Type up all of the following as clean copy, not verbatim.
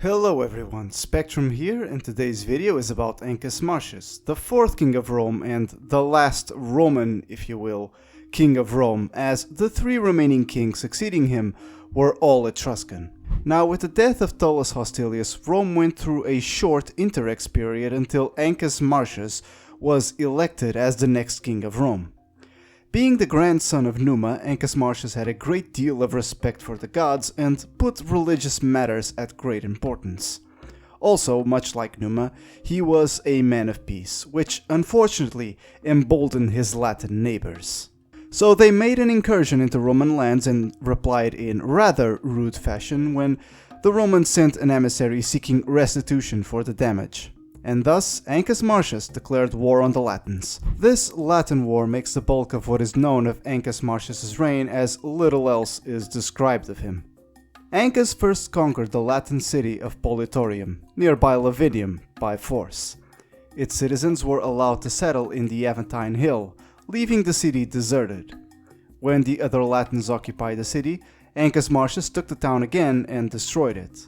Hello everyone, Spectrum here, and today's video is about Ancus Marcius, the fourth king of Rome and the last Roman, if you will, king of Rome, as the three remaining kings succeeding him were all Etruscan. Now, with the death of Tullus Hostilius, Rome went through a short interrex period until Ancus Marcius was elected as the next king of Rome. Being the grandson of Numa, Ancus Marcius had a great deal of respect for the gods and put religious matters at great importance. Also, much like Numa, he was a man of peace, which unfortunately emboldened his Latin neighbors. So they made an incursion into Roman lands and replied in rather rude fashion when the Romans sent an emissary seeking restitution for the damage. And thus, Ancus Marcius declared war on the Latins. This Latin war makes the bulk of what is known of Ancus Marcius's reign, as little else is described of him. Ancus first conquered the Latin city of Politorium, nearby Lavinium, by force. Its citizens were allowed to settle in the Aventine Hill, leaving the city deserted. When the other Latins occupied the city, Ancus Marcius took the town again and destroyed it.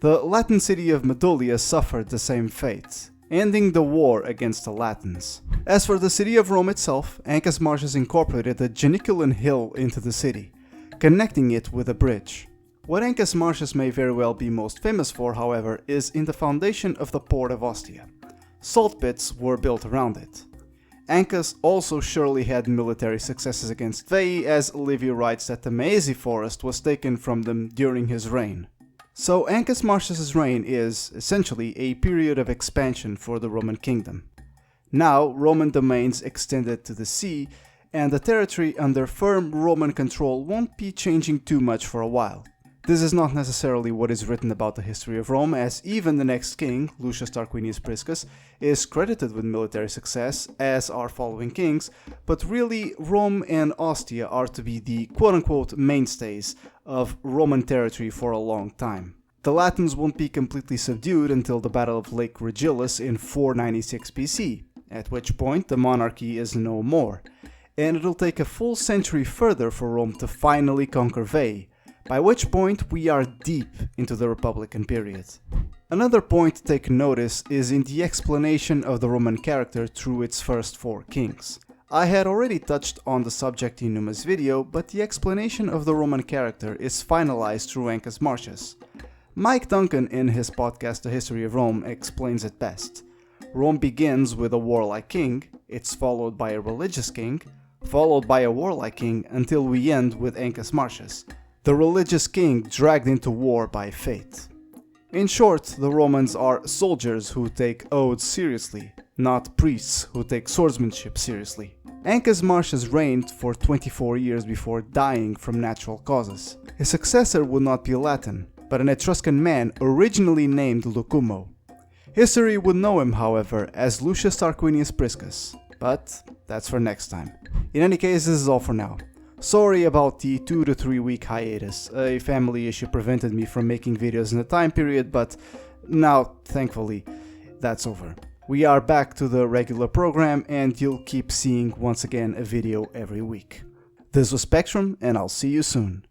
The Latin city of Medulia suffered the same fate, ending the war against the Latins. As for the city of Rome itself, Ancus Marcius incorporated the Janiculum hill into the city, connecting it with a bridge. What Ancus Marcius may very well be most famous for, however, is in the foundation of the port of Ostia. Salt pits were built around it. Ancus also surely had military successes against Veii, as Livy writes that the Maesi forest was taken from them during his reign. So Ancus Marcius's reign is, essentially, a period of expansion for the Roman kingdom. Now, Roman domains extended to the sea, and the territory under firm Roman control won't be changing too much for a while. This is not necessarily what is written about the history of Rome, as even the next king, Lucius Tarquinius Priscus, is credited with military success, as are following kings, but really Rome and Ostia are to be the quote-unquote mainstays of Roman territory for a long time. The Latins won't be completely subdued until the Battle of Lake Regillus in 496 BC, at which point the monarchy is no more, and it'll take a full century further for Rome to finally conquer Veii, by which point we are deep into the Republican period. Another point to take notice is in the explanation of the Roman character through its first four kings. I had already touched on the subject in Numa's video, but the explanation of the Roman character is finalized through Ancus Marcius. Mike Duncan in his podcast The History of Rome explains it best. Rome begins with a warlike king, it's followed by a religious king, followed by a warlike king until we end with Ancus Marcius, the religious king dragged into war by fate. In short, the Romans are soldiers who take oaths seriously, not priests who take swordsmanship seriously. Ancus Marcius reigned for 24 years before dying from natural causes. His successor would not be Latin, but an Etruscan man originally named Lucumo. History would know him, however, as Lucius Tarquinius Priscus, but that's for next time. In any case, this is all for now. Sorry about the 2 to 3 week hiatus, a family issue prevented me from making videos in the time period, but now, thankfully, that's over. We are back to the regular program and you'll keep seeing once again a video every week. This was Spectrum and I'll see you soon.